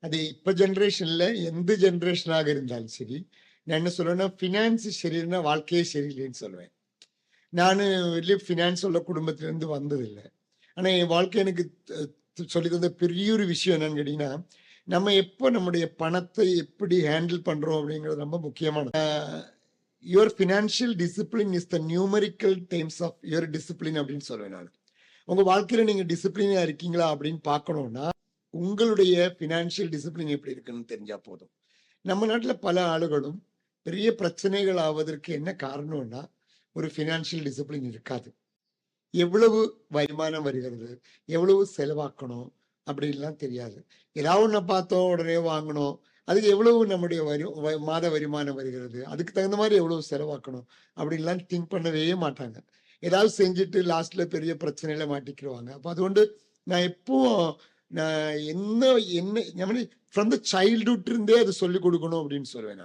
அது இப்ப ஜெனரேஷன்ல எந்த ஜெனரேஷனாக இருந்தாலும் சரி, நான் என்ன சொல்லுவேன்னா, ஃபினான்ஸ் சரியில்லைன்னா வாழ்க்கையே சரியில்லைன்னு சொல்லுவேன். நானு வெளிய ஃபினான்ஸ் உள்ள குடும்பத்திலேருந்து வந்ததில்ல. ஆனா என் வாழ்க்கை எனக்கு சொல்லி தந்த பெரிய ஒரு விஷயம் என்னன்னு கேட்டீங்கன்னா, நம்ம எப்போ நம்முடைய பணத்தை எப்படி ஹேண்டில் பண்றோம் அப்படிங்கிறது ரொம்ப முக்கியமானது. Your financial discipline is the numerical times of your discipline அப்படின்னு சொல்லுவேன் நான். உங்க வாழ்க்கையில நீங்க டிசிப்ளினா இருக்கீங்களா அப்படின்னு பார்க்கணும்னா, உங்களுடைய ஃபினான்ஷியல் டிசிப்ளின் எப்படி இருக்குன்னு தெரிஞ்சா போதும். நம்ம நாட்டுல பல ஆளுகளும் பெரிய பிரச்சனைகள் ஆவதற்கு என்ன காரணம்னா, ஒரு ஃபினான்ஷியல் டிசிப்ளின் இருக்காது. எவ்வளவு வருமானம் வருகிறது, எவ்வளவு செலவாக்கணும் அப்படின்லாம் தெரியாது. ஏதாவது ஒண்ண பார்த்தோம், உடனே வாங்கணும். அதுக்கு எவ்வளவு நம்முடைய மாத வருமானம் வருகிறது, அதுக்கு தகுந்த மாதிரி எவ்வளவு செலவாக்கணும் அப்படின்லாம் திங்க் பண்ணவே மாட்டாங்க. ஏதாவது செஞ்சுட்டு லாஸ்ட்ல பெரிய பிரச்சனையில மாட்டிக்கிருவாங்க. அப்ப அதுകൊണ്ട് நான் எப்பவும் நான் என்ன என்ன ஃப்ரம் த சைல்ட்ஹுட் இருந்தே அதை சொல்லிக் கொடுக்கணும் அப்படின்னு சொல்லுவேன் நான்.